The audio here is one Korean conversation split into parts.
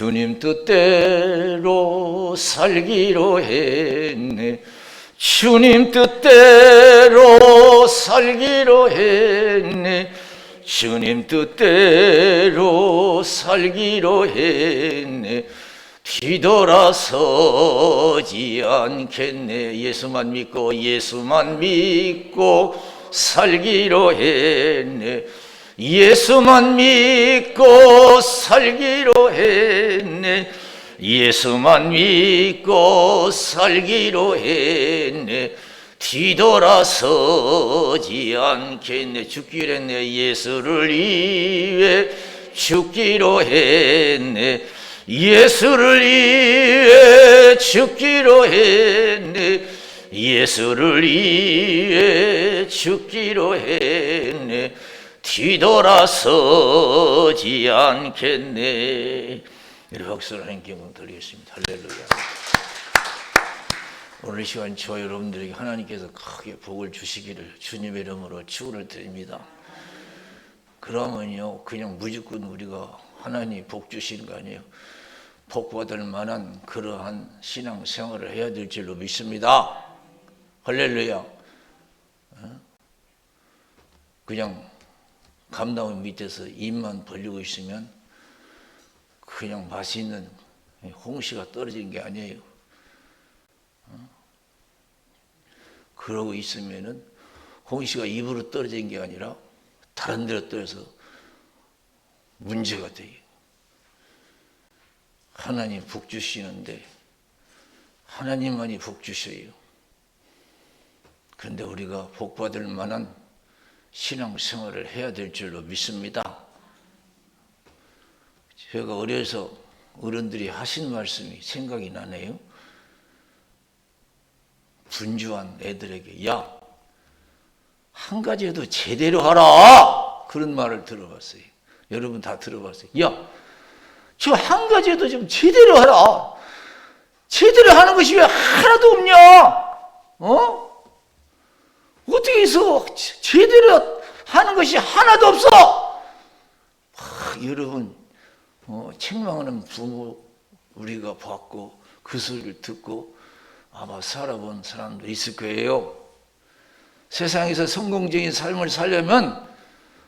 주님 뜻대로 살기로 했네. 주님 뜻대로 살기로 했네. 주님 뜻대로 살기로 했네. 뒤돌아서지 않겠네. 예수만 믿고 살기로 했네. 예수만 믿고 살기로 했네. 예수만 믿고 살기로 했네. 뒤돌아서지 않겠네. 죽기로 했네. 예수를 위해 죽기로 했네. 예수를 위해 죽기로 했네. 예수를 위해 죽기로 했네. 뒤돌아서지 않겠네. 이렇게 박수를 하나님께 영광 드리겠습니다. 할렐루야. 오늘 시간 저와 여러분들에게 하나님께서 크게 복을 주시기를 주님의 이름으로 축원을 드립니다. 그러면요, 그냥 무조건 우리가 하나님이 복 주시는 거 아니에요. 복 받을 만한 그러한 신앙 생활을 해야 될 줄로 믿습니다. 할렐루야. 그냥 감나무 밑에서 입만 벌리고 있으면 그냥 맛있는 홍시가 떨어지는 게 아니에요. 그러고 있으면은 홍시가 입으로 떨어진 게 아니라 다른 데로 떨어져서 문제가 돼요. 하나님 복 주시는데 하나님만이 복 주셔요. 그런데 우리가 복 받을 만한 신앙생활을 해야 될 줄로 믿습니다. 제가 어려서 어른들이 하신 말씀이 생각이 나네요. 분주한 애들에게 야, 한 가지라도 제대로 하라, 그런 말을 들어봤어요. 여러분 다 들어봤어요. 야, 저 한 가지라도 좀 제대로 하라. 제대로 하는 것이 왜 하나도 없냐? 어떻게 해서 제대로 하는 것이 하나도 없어? 여러분, 책망하는 부모 우리가 봤고 그 소리를 듣고 아마 살아본 사람도 있을 거예요. 세상에서 성공적인 삶을 살려면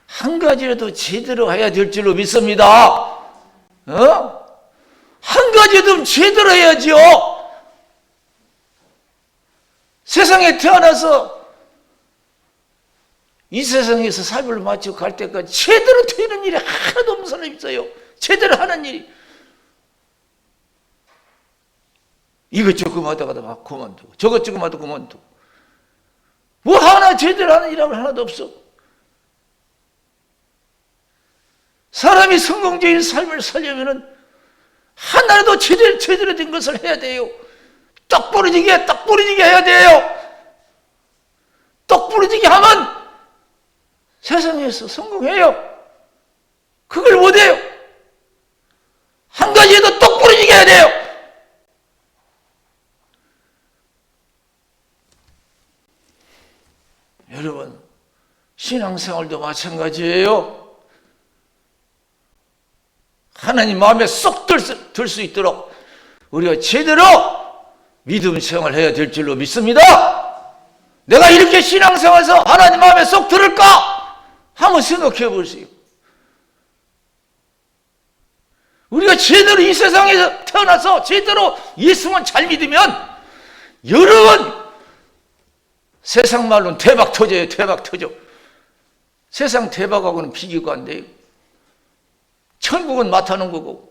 한 가지라도 제대로 해야 될 줄로 믿습니다. 한 가지라도 제대로 해야죠. 세상에 태어나서 이 세상에서 삶을 마치고 갈 때까지 제대로 되는 일이 하나도 없는 사람이 있어요. 제대로 하는 일이. 이것저것 하다가 막 그만두고 저것저것 하다가 그만두고 뭐 하나 제대로 하는 일하고 하나도 없어. 사람이 성공적인 삶을 살려면 하나라도 제대로 된 것을 해야 돼요. 떡 부러지게 해야 돼요. 떡 부러지게 하면 세상에서 성공해요. 그걸 못해요. 한 가지에도 똑 부러지게 해야 돼요. 여러분, 신앙생활도 마찬가지예요. 하나님 마음에 쏙 들 수 있도록 우리가 제대로 믿음 생활을 해야 될 줄로 믿습니다. 내가 이렇게 신앙생활에서 하나님 마음에 쏙 들을까? 한번 생각해 보세요. 우리가 제대로 이 세상에서 태어나서 제대로 예수만 잘 믿으면 여러분 세상 말로는 대박 터져요. 대박 터져. 세상 대박하고는 비교가 안 돼요. 천국은 맡아놓은 거고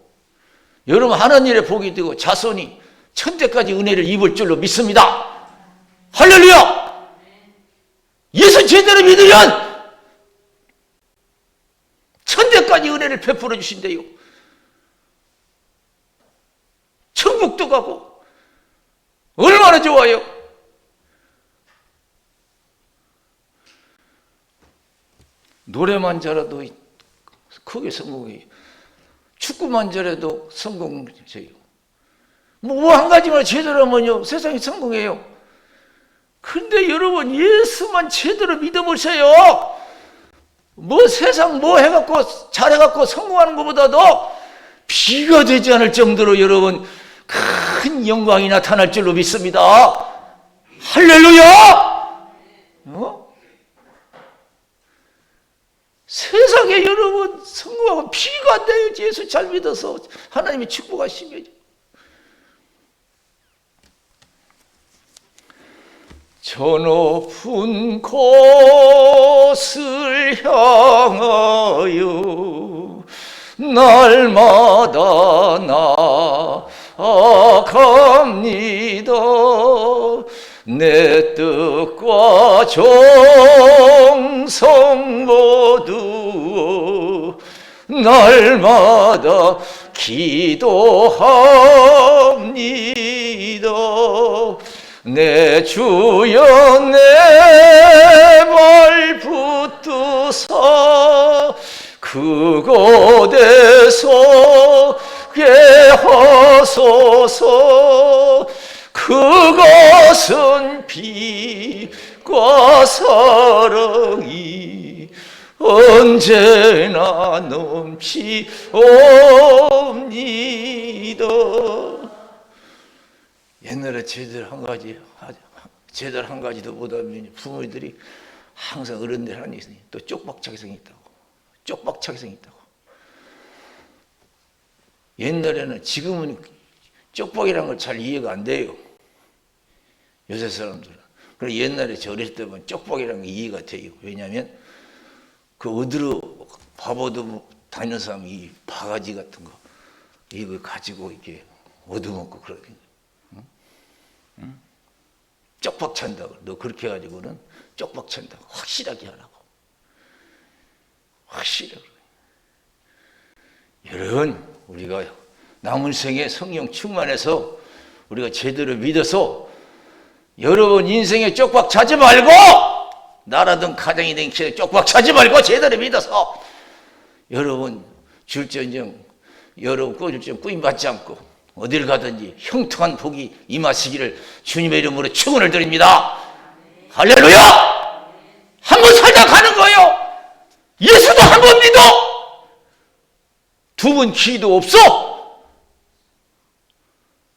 여러분 하는 일에 복이 되고 자손이 천대까지 은혜를 입을 줄로 믿습니다. 할렐루야. 예수 제대로 믿으면 천대까지 은혜를 베풀어 주신대요. 천국도 가고 얼마나 좋아요. 노래만 잘해도 크게 성공해요. 축구만 잘해도 성공해요. 뭐 한 가지만 제대로 하면요 세상이 성공해요. 근데 여러분 예수만 제대로 믿어보세요. 뭐 세상 뭐 해갖고 잘해갖고 성공하는 것보다도 비가 되지 않을 정도로 여러분 큰 영광이 나타날 줄로 믿습니다. 할렐루야! 세상에 여러분 성공하면 비가 안 돼요. 예수 잘 믿어서 하나님이 축복하시면. 저 높은 곳을 향하여 날마다 나아갑니다. 내 뜻과 정성 모두 날마다 기도합니다. 내 주여 내 발 붙드사 그곳에서 하소서. 그것은 빛과 사랑이 언제나 넘치옵니다. 옛날에 제들 한 가지도 못하면 부모들이 항상 어른들 하는 얘기 있어요. 또 쪽박차게 생겼다고. 쪽박차게 생겼다고. 옛날에는, 지금은 쪽박이라는 걸 잘 이해가 안 돼요. 요새 사람들은. 그래서 옛날에 저 어렸을 때 보면 쪽박이라는 게 이해가 돼요. 왜냐하면 그 어디로 바보도 다니는 사람이 이 바가지 같은 거 이거 가지고 이렇게 얻어먹고 그러거든요. 응? 쪽박 찬다고. 너 그렇게 해가지고는 쪽박 찬다고. 확실하게 하라고. 확실하게. 여러분, 우리가 남은 생에 성령 충만해서 우리가 제대로 믿어서 여러분 인생에 쪽박 차지 말고, 나라든 가정이든 쪽박 차지 말고 제대로 믿어서 여러분 줄전정 여러분 꾸줄전 꾸임받지 않고 어딜 가든지 형통한 복이 임하시기를 주님의 이름으로 축원을 드립니다. 할렐루야! 한 번 살다 가는 거예요. 예수도 한 번 믿어. 두 번 기회도 없어.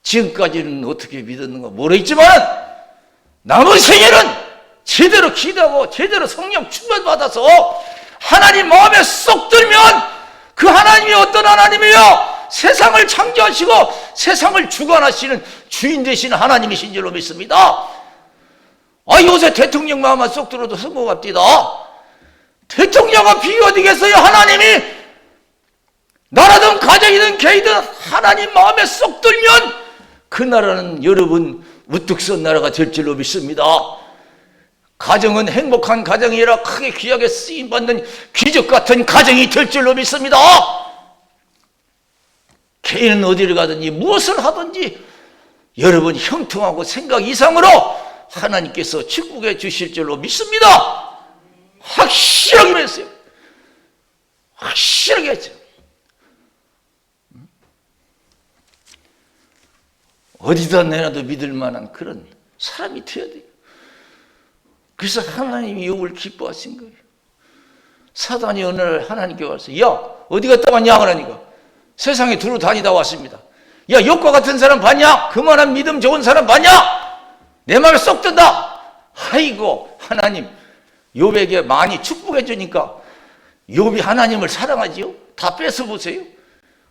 지금까지는 어떻게 믿었는가 모르겠지만 남은 생에는 제대로 기도하고 제대로 성령 충만 받아서 하나님 마음에 쏙 들면 그 하나님이 어떤 하나님이요? 세상을 창조하시고 세상을 주관하시는 주인 되시는 하나님이신 줄로 믿습니다. 요새 대통령 마음만 쏙 들어도 성공합니다. 대통령은 비가 되겠어요? 하나님이 나라든 가정이든 개이든 하나님 마음에 쏙 들면 그 나라는 여러분 우뚝 선 나라가 될 줄로 믿습니다. 가정은 행복한 가정이라 크게 귀하게 쓰임받는 기적 같은 가정이 될 줄로 믿습니다. 개인은 어디를 가든지 무엇을 하든지 여러분 형통하고 생각 이상으로 하나님께서 축복해 주실 줄로 믿습니다. 확실하게 했어요. 확실하게 했죠. 어디다 내놔도 믿을 만한 그런 사람이 되어야 돼요. 그래서 하나님이 욥을 기뻐하신 거예요. 사단이 어느 날 하나님께 와서 야 어디 갔다 왔냐 그러니까 세상에 두루 다니다 왔습니다. 야 욥과 같은 사람 봤냐? 그만한 믿음 좋은 사람 봤냐? 내 마음에 쏙 든다. 아이고 하나님 욥에게 많이 축복해 주니까 욥이 하나님을 사랑하지요? 다 뺏어보세요.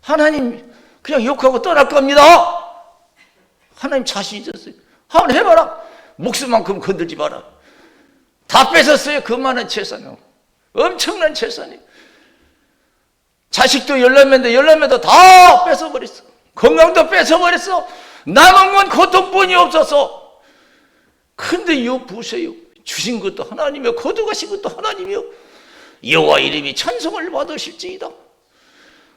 하나님 그냥 욕하고 떠날 겁니다. 하나님 자신 있었어요. 한번 해봐라. 목숨만큼 건들지 마라. 다 뺏었어요. 그만한 재산을. 엄청난 재산이에요. 자식도 14명인데 14명도 다 뺏어버렸어. 건강도 뺏어버렸어. 남은 건 고통뿐이 없어서. 근데 욥 보세요. 주신 것도 하나님이요 거두가신 것도 하나님이요. 여호와 이름이 찬송을 받으실지이다.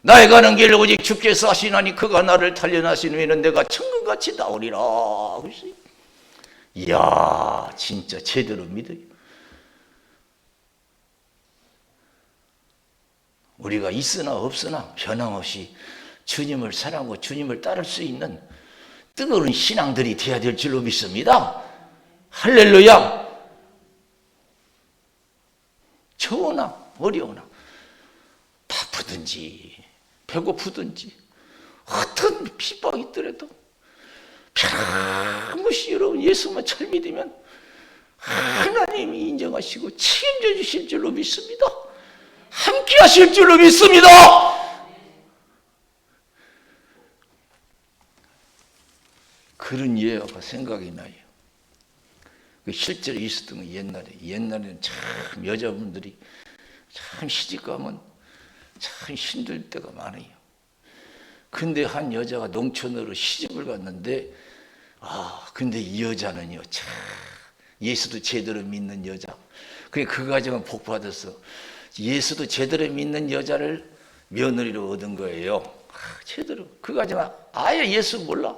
나의 가는 길 오직 주께서 하시나니 그가 나를 단련하신 후에는 내가 천국같이 나오리라. 이야 진짜 제대로 믿어요. 우리가 있으나 없으나 변함없이 주님을 사랑하고 주님을 따를 수 있는 뜨거운 신앙들이 되어야 될 줄로 믿습니다. 할렐루야. 좋으나 어려우나 바쁘든지 배고프든지 어떤 핍박이 있더라도 변함없이 여러분 예수만 잘 믿으면 하나님이 인정하시고 책임져 주실 줄로 믿습니다. 함께 하실 줄로 믿습니다. 그런 예화가 생각이 나요. 실제로 있었던 거 옛날에는 참 여자분들이 참 시집가면 참 힘들 때가 많아요. 근데 한 여자가 농촌으로 시집을 갔는데 근데 이 여자는요 참 예수도 제대로 믿는 여자. 그 가정은 복 받았어. 예수도 제대로 믿는 여자를 며느리로 얻은 거예요. 제대로 그 가정은 아예 예수 몰라.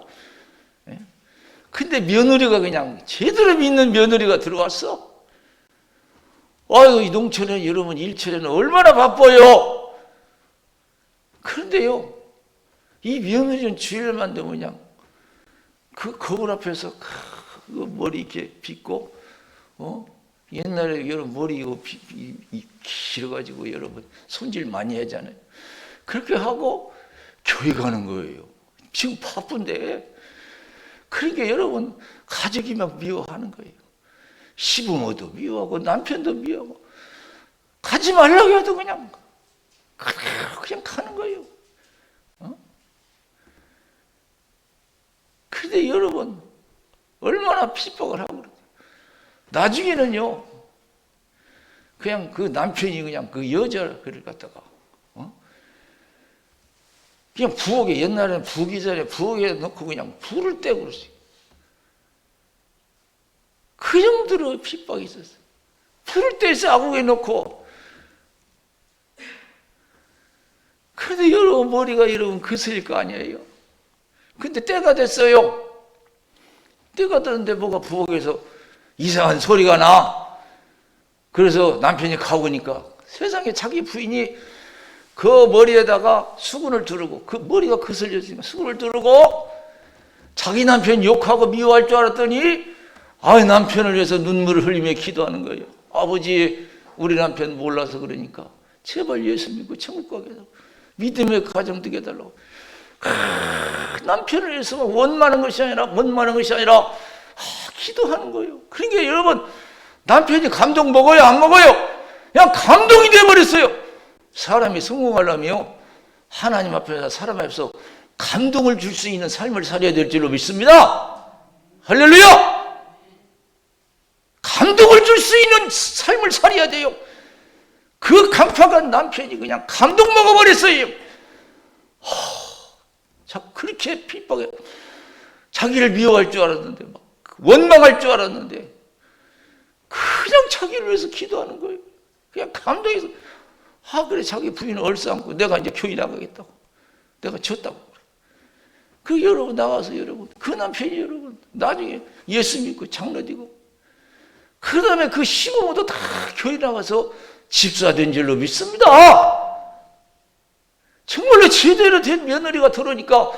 근데 며느리가 그냥 제대로 믿는 며느리가 들어왔어. 아유, 이 농촌에 여러분 일처리는 얼마나 바빠요. 그런데요, 이 며느리는 주일만 되면 그냥 그 거울 앞에서 그 머리 이렇게 빗고, 옛날에 여러분 머리 이거 길어가지고 여러분 손질 많이 하잖아요. 그렇게 하고 교회 가는 거예요. 지금 바쁜데. 그러니까 여러분 가족이 막 미워하는 거예요. 시부모도 미워하고 남편도 미워하고 가지 말라고 해도 그냥 가는 거예요. 그런데 여러분 얼마나 핍박을 하고 그래요. 나중에는요 그냥 그 남편이 그냥 그 여자를 갖다가 그냥 부엌에 옛날에는 부엌이 전에 부엌에 넣고 그냥 불을 떼고 그랬어요. 그 정도로 핍박이 있었어요. 불을 떼서 아궁에 넣고. 그런데 여러분 머리가 여러분 거슬릴 거 아니에요. 근데 때가 됐어요. 때가 됐는데 뭐가 부엌에서 이상한 소리가 나. 그래서 남편이 가보니까 세상에 자기 부인이 그 머리에다가 수건을 두르고 그 머리가 거슬렸으니까 수건을 두르고 자기 남편 욕하고 미워할 줄 알았더니 남편을 위해서 눈물을 흘리며 기도하는 거예요. 아버지 우리 남편 몰라서 그러니까 제발 예수 믿고 천국 가게 해달라고 믿음의 가정 되게 해달라고. 남편을 위해서 원망하는 것이 아니라 기도하는 거예요. 그러니까 여러분 남편이 감동 먹어요 안 먹어요? 그냥 감동이 돼버렸어요. 사람이 성공하려면 하나님 앞에서 사람 앞에서 감동을 줄 수 있는 삶을 살아야 될 줄로 믿습니다. 할렐루야! 감동을 줄 수 있는 삶을 살아야 돼요. 그 간파간 남편이 그냥 감동 먹어버렸어요. 그렇게 핍박해. 자기를 미워할 줄 알았는데 막 원망할 줄 알았는데 그냥 자기를 위해서 기도하는 거예요. 그냥 감동해서 그래 자기 부인을 얼싸안고 내가 이제 교회 나가겠다고 내가 졌다고 그래. 여러분 나와서 여러분 그 남편이 여러분 나중에 예수 믿고 장로되고 그 다음에 그 시부모도 다 교회 나가서 집사 된 줄로 믿습니다. 정말로 제대로 된 며느리가 들어오니까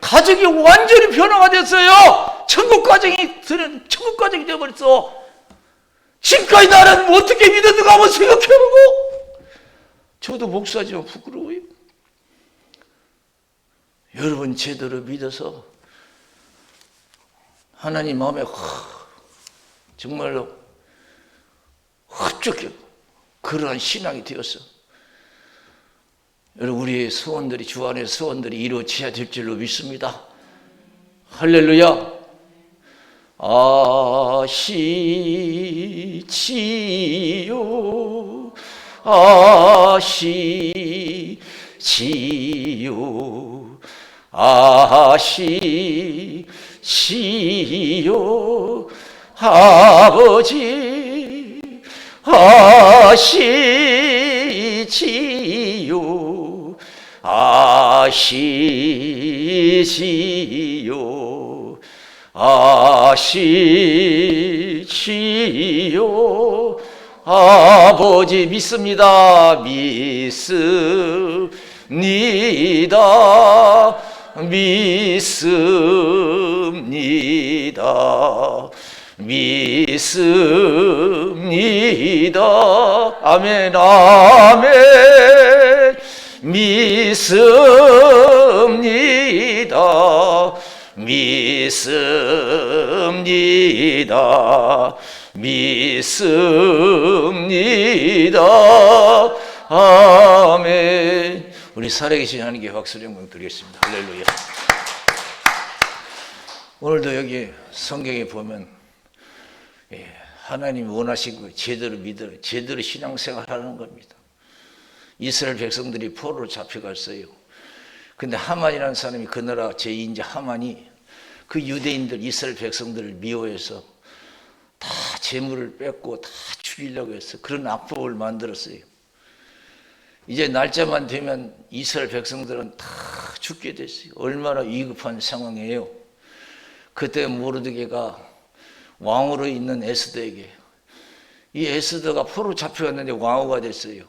가정이 완전히 변화가 됐어요. 천국 가정이 되어버렸어. 지금까지 나는 어떻게 믿었는가 한번 생각해보고 저도 목사지만 부끄러워요. 여러분 제대로 믿어서 하나님 마음에 정말로 흡족해 그러한 신앙이 되었어. 여러분 우리의 소원들이 주 안의 소원들이 이루어져야 될 줄로 믿습니다. 할렐루야. 아시지요 아시지요 아시지요 아버지 아시지요 아시지요 아시지요 아버지 믿습니다. 믿습니다. 믿습니다. 아멘 아멘. 믿습니다. 믿습니다. 믿습니다. 아멘. 우리 살아계신 하나님께 박수를 영광 드리겠습니다. 할렐루야. 오늘도 여기 성경에 보면 하나님이 원하시고 제대로 믿어 제대로 신앙생활 하는 겁니다. 이스라엘 백성들이 포로로 잡혀갔어요. 근데 하만이라는 사람이 그 나라 제2인자 하만이 그 유대인들 이스라엘 백성들을 미워해서 다 재물을 뺏고 다 죽이려고 해서 그런 악법을 만들었어요. 이제 날짜만 되면 이스라엘 백성들은 다 죽게 됐어요. 얼마나 위급한 상황이에요. 그때 모르드게가 왕으로 있는 에스더에게, 이 에스더가 포로 잡혀갔는데 왕후가 됐어요.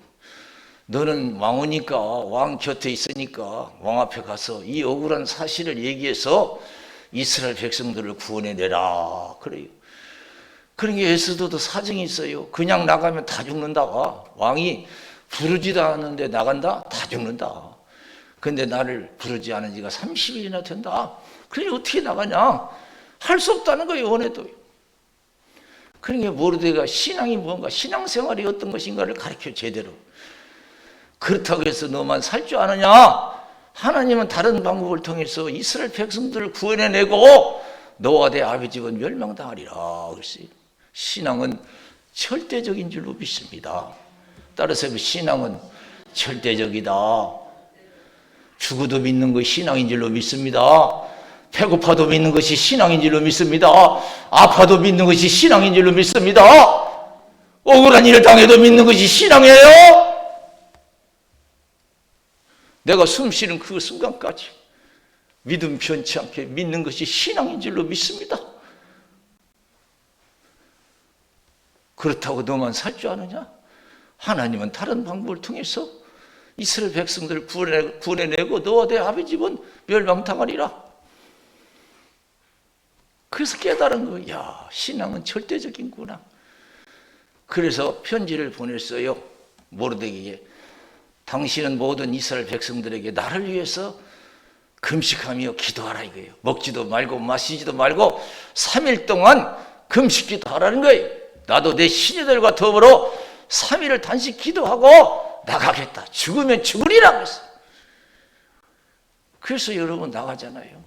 너는 왕후니까, 왕 곁에 있으니까 왕 앞에 가서 이 억울한 사실을 얘기해서 이스라엘 백성들을 구원해내라 그래요. 그러니까 에스더도 사정이 있어요. 그냥 나가면 다 죽는다. 왕이 부르지도 않았는데 나간다? 다 죽는다. 근데 나를 부르지 않은 지가 30일이나 된다. 그러니 어떻게 나가냐? 할 수 없다는 거예요. 원해도. 그러니까 모르드게가 신앙이 뭔가, 신앙생활이 어떤 것인가를 가르쳐 제대로. 그렇다고 해서 너만 살 줄 아느냐? 하나님은 다른 방법을 통해서 이스라엘 백성들을 구원해내고 너와 내 아비 집은 멸망당하리라 그랬어요. 신앙은 절대적인 줄로 믿습니다. 따라서 신앙은 절대적이다. 죽어도 믿는 것이 신앙인 줄로 믿습니다. 배고파도 믿는 것이 신앙인 줄로 믿습니다. 아파도 믿는 것이 신앙인 줄로 믿습니다. 억울한 일을 당해도 믿는 것이 신앙이에요. 내가 숨 쉬는 그 순간까지 믿음 변치 않게 믿는 것이 신앙인 줄로 믿습니다. 그렇다고 너만 살 줄 아느냐? 하나님은 다른 방법을 통해서 이스라엘 백성들을 구원해내고 너와 내 아비 집은 멸망당하리라. 그래서 깨달은 거예요. 야, 신앙은 절대적인구나. 그래서 편지를 보냈어요. 모르드게에게. 당신은 모든 이스라엘 백성들에게 나를 위해서 금식하며 기도하라 이거예요. 먹지도 말고 마시지도 말고 3일 동안 금식 기도하라는 거예요. 나도 내 신녀들과 더불어 3일을 단식 기도하고 나가겠다. 죽으면 죽으리라 그랬어요. 그래서 여러분 나가잖아요.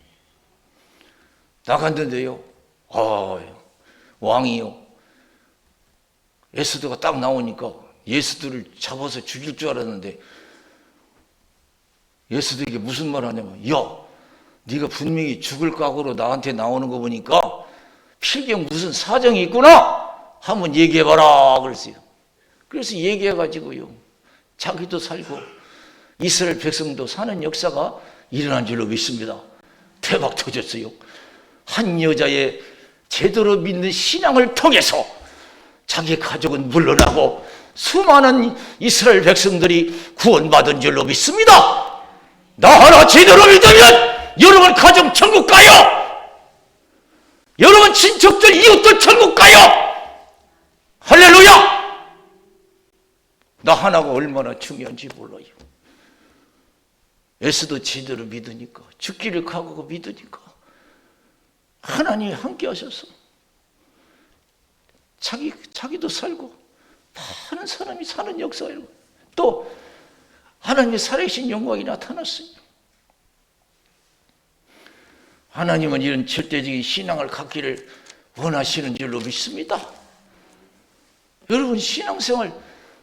나갔는데요. 왕이요. 에스더가 딱 나오니까 예수들을 잡아서 죽일 줄 알았는데 예수들에게 무슨 말 하냐면, 야, 네가 분명히 죽을 각오로 나한테 나오는 거 보니까 필경 무슨 사정이 있구나. 한번 얘기해봐라 그랬어요. 그래서 얘기해가지고요, 자기도 살고 이스라엘 백성도 사는 역사가 일어난 줄로 믿습니다. 대박 터졌어요. 한 여자의 제대로 믿는 신앙을 통해서 자기 가족은 물러나고 수많은 이스라엘 백성들이 구원받은 줄로 믿습니다. 나 하나 제대로 믿으면 여러분 가정 천국 가요. 여러분 친척들 이웃들 천국 가요. 할렐루야. 나 하나가 얼마나 중요한지 몰라요. 에스더 제대로 믿으니까, 죽기를 각오하고 믿으니까 하나님이 함께 하셔서 자기도 살고 많은 사람이 사는 역사예요. 또 하나님의 살아계신 영광이 나타났어요. 하나님은 이런 절대적인 신앙을 갖기를 원하시는 줄로 믿습니다. 여러분 신앙생활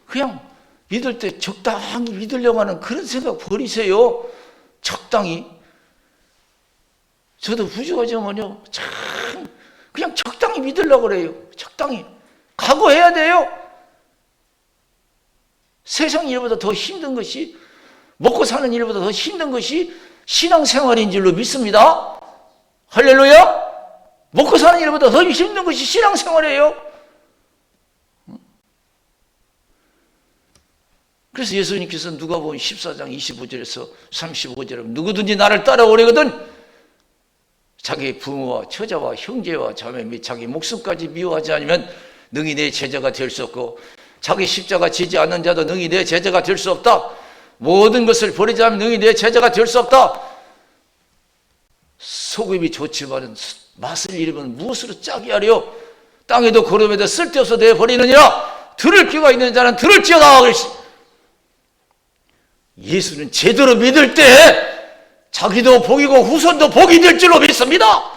그냥 믿을 때 적당히 믿으려고 하는 그런 생각 버리세요. 적당히. 저도 부족하지만요, 참 그냥 적당히 믿으려고 그래요. 적당히. 각오해야 돼요. 세상 일보다 더 힘든 것이, 먹고 사는 일보다 더 힘든 것이 신앙생활인 줄로 믿습니다. 할렐루야. 먹고 사는 일보다 더 힘든 것이 신앙생활이에요. 그래서 예수님께서 누가복음 14장 25절에서 35절에 누구든지 나를 따라오려거든 자기 부모와 처자와 형제와 자매 및 자기 목숨까지 미워하지 않으면 능히 내 제자가 될 수 없고, 자기 십자가 지지 않는 자도 능히 내 제자가 될 수 없다. 모든 것을 버리자면 능히 내 제자가 될 수 없다. 소금이 좋지만 맛을 잃으면 무엇으로 짜게 하려? 땅에도 거름에도 쓸데없어 내버리느니라. 들을 귀가 있는 자는 들을지어다. 예수는 제대로 믿을 때 자기도 복이고 후손도 복이 될 줄로 믿습니다.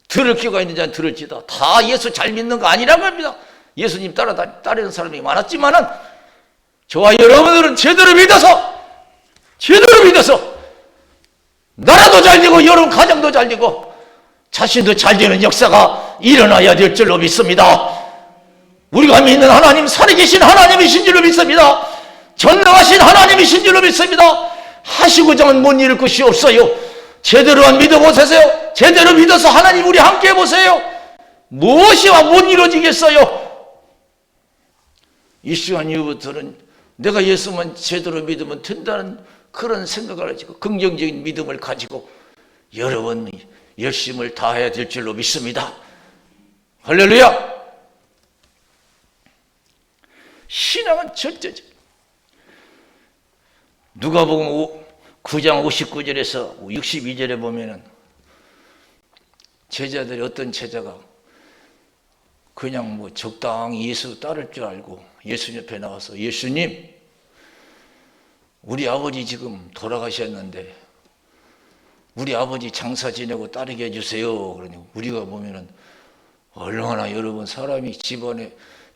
들을 귀가 있는 자는 들을지다. 다 예수 잘 믿는 거 아니란 겁니다. 예수님 따르는 사람이 많았지만은 저와 여러분들은 제대로 믿어서 나라도 잘 되고 여러분 가정도 잘 되고 자신도 잘 되는 역사가 일어나야 될 줄로 믿습니다. 우리가 믿는 하나님 살아계신 하나님이신 줄로 믿습니다. 전능하신 하나님이신 줄로 믿습니다. 하시고자는 못 이룰 것이 없어요. 제대로만 믿어보세요. 제대로 믿어서 하나님 우리 함께 해보세요. 무엇이와 못 이루어지겠어요? 이 시간 이후부터는 내가 예수만 제대로 믿으면 된다는 그런 생각을 가지고 긍정적인 믿음을 가지고 여러분이 열심을 다해야 될 줄로 믿습니다. 할렐루야! 신앙은 절대적. 누가복음 9장 59절에서 62절에 보면은 제자들이 어떤 제자가 그냥 뭐 적당히 예수 따를 줄 알고 예수님 옆에 나와서 예수님, 우리 아버지 지금 돌아가셨는데 우리 아버지 장사 지내고 따르게 해주세요. 그러니 우리가 보면은 얼마나 여러분 사람이 집안에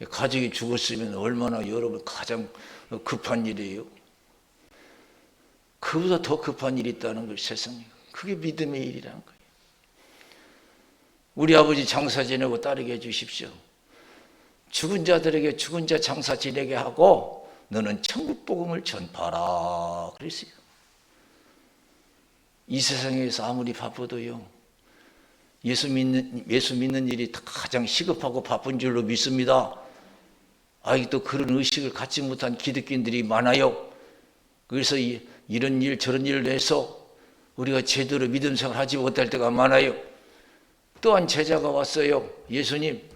가족이 죽었으면 얼마나 여러분 가장 급한 일이에요. 그보다 더 급한 일이 있다는 걸 세상에. 그게 믿음의 일이라는 거예요. 우리 아버지 장사 지내고 따르게 해주십시오. 죽은 자들에게 죽은 자 장사 지내게 하고 너는 천국 복음을 전파하라 그랬어요. 이 세상에서 아무리 바빠도요, 예수 믿는 일이 가장 시급하고 바쁜 줄로 믿습니다. 아직도 그런 의식을 갖지 못한 기독교인들이 많아요. 그래서 이런 일 저런 일을 해서 우리가 제대로 믿음 생활을 하지 못할 때가 많아요. 또한 제자가 왔어요. 예수님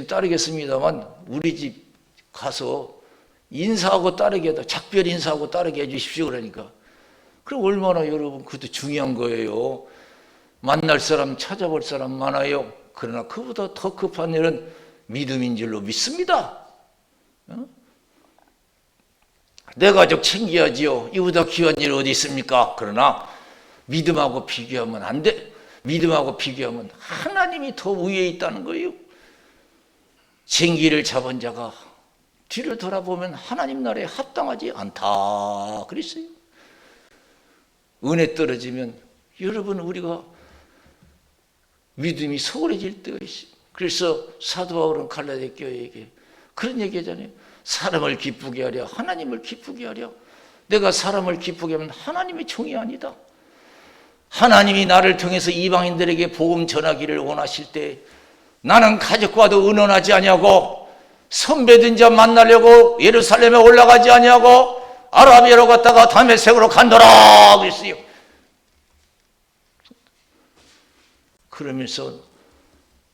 따르겠습니다만 우리 집 가서 인사하고 따르게 해도 작별 인사하고 따르게 해주십시오. 그러니까 그럼 얼마나 여러분 그것도 중요한 거예요. 만날 사람 찾아볼 사람 많아요. 그러나 그보다 더 급한 일은 믿음인 줄로 믿습니다. 내 가족 챙겨야지요. 이보다 귀한 일 어디 있습니까? 그러나 믿음하고 비교하면 안 돼. 믿음하고 비교하면 하나님이 더 위에 있다는 거예요. 쟁기를 잡은 자가 뒤를 돌아보면 하나님 나라에 합당하지 않다 그랬어요. 은혜 떨어지면 여러분 우리가 믿음이 소홀해질 때가 있어요. 그래서 사도 바울은 갈라디아 교회에게 그런 얘기하잖아요. 사람을 기쁘게 하려 하나님을 기쁘게 하려. 내가 사람을 기쁘게 하면 하나님의 종이 아니다. 하나님이 나를 통해서 이방인들에게 복음 전하기를 원하실 때 나는 가족과도 의논하지 아니하고 선배된 자 만나려고 예루살렘에 올라가지 아니하고 아라비아로 갔다가 다메섹으로 간다라 그랬어요. 그러면서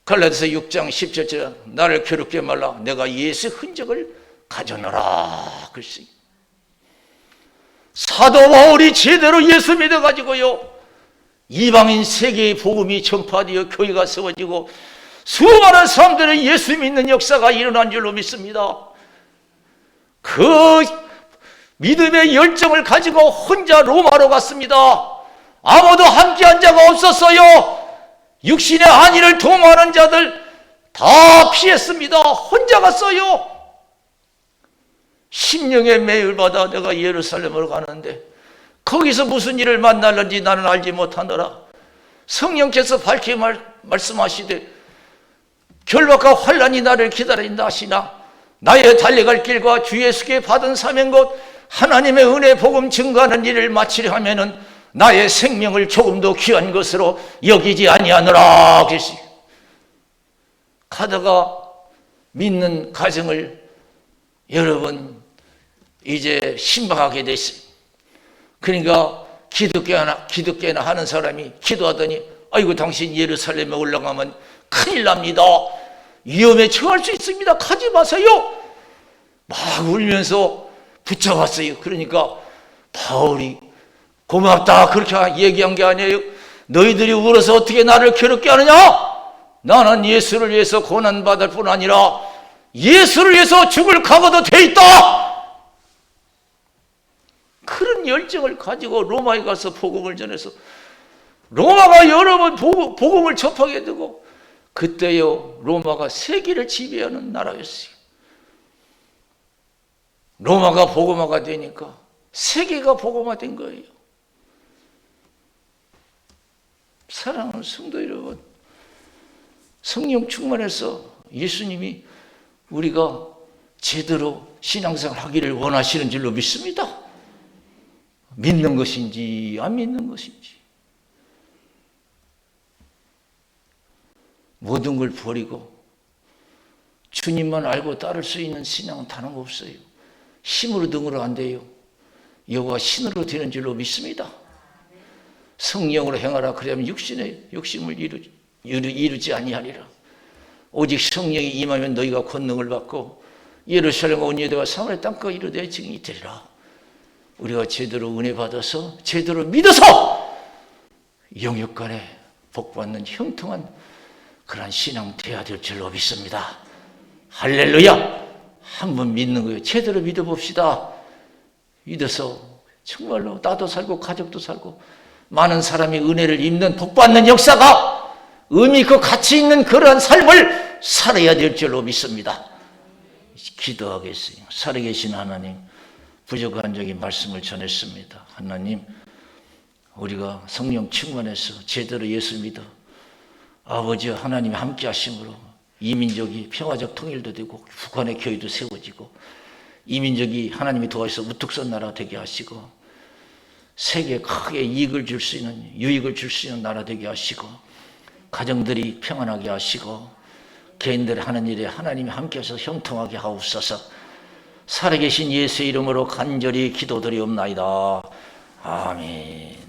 갈라디아서 6장 17절 나를 괴롭게 말라 내가 예수의 흔적을 가져노라 그랬어요. 사도 바울이 제대로 예수 믿어가지고요 이방인 세계의 복음이 전파되어 교회가 세워지고 수많은 사람들은 예수 믿는 역사가 일어난 줄로 믿습니다. 그 믿음의 열정을 가지고 혼자 로마로 갔습니다. 아무도 함께한 자가 없었어요. 육신의 안위를 도모하는 자들 다 피했습니다. 혼자 갔어요. 심령의 매를 받아 내가 예루살렘으로 가는데 거기서 무슨 일을 만날는지 나는 알지 못하노라. 성령께서 밝히 말씀하시되 결박과 환난이 나를 기다린다 하시나 나의 달려갈 길과 주 예수께 받은 사명 곧 하나님의 은혜 복음 증거하는 일을 마치려 하면은 나의 생명을 조금도 귀한 것으로 여기지 아니하노라 그랬어요. 가다가 믿는 가정을 여러분 이제 신방하게 됐어요. 그러니까 기독교나 하는 사람이 기도하더니 아이고 당신 예루살렘에 올라가면 큰일 납니다. 위험에 처할 수 있습니다. 가지 마세요. 막 울면서 붙잡았어요. 그러니까 바울이 고맙다 그렇게 얘기한 게 아니에요. 너희들이 울어서 어떻게 나를 괴롭게 하느냐? 나는 예수를 위해서 고난받을 뿐 아니라 예수를 위해서 죽을 각오도 돼 있다. 그런 열정을 가지고 로마에 가서 복음을 전해서 로마가 여러 번 복음을 접하게 되고, 그때요 로마가 세계를 지배하는 나라였어요. 로마가 복음화가 되니까 세계가 복음화된 거예요. 사랑하는 성도 여러분, 성령 충만해서 예수님이 우리가 제대로 신앙생활 하기를 원하시는 줄로 믿습니다. 믿는 것인지 안 믿는 것인지 모든 걸 버리고 주님만 알고 따를 수 있는 신앙은 다른 거 없어요. 힘으로 등으로 안 돼요. 여호와 신으로 되는 줄로 믿습니다. 성령으로 행하라. 그러면 육신의 욕심을 이루지 아니하리라. 오직 성령이 임하면 너희가 권능을 받고 예루살렘과 온 유대와 사마리아 땅까지 이르되 증인이 되리라. 우리가 제대로 은혜 받아서 제대로 믿어서 영육간에 복받는 형통한 그런 신앙 되어야 될 줄로 믿습니다. 할렐루야. 한번 믿는 거예요. 제대로 믿어봅시다. 믿어서 정말로 나도 살고 가족도 살고 많은 사람이 은혜를 입는 복받는 역사가 의미 있고 가치 있는 그러한 삶을 살아야 될 줄로 믿습니다. 기도하겠어요. 살아계신 하나님, 부족한 적인 말씀을 전했습니다. 하나님, 우리가 성령 충만해서 제대로 예수 믿어 아버지 하나님이 함께 하심으로 이민족이 평화적 통일도 되고 북한의 교회도 세워지고 이민족이 하나님이 도와주셔서 우뚝선 나라 되게 하시고 세계에 크게 이익을 줄 수 있는, 유익을 줄 수 있는 나라 되게 하시고 가정들이 평안하게 하시고 개인들이 하는 일에 하나님이 함께 하셔서 형통하게 하옵소서. 살아계신 예수의 이름으로 간절히 기도드리옵나이다. 아멘.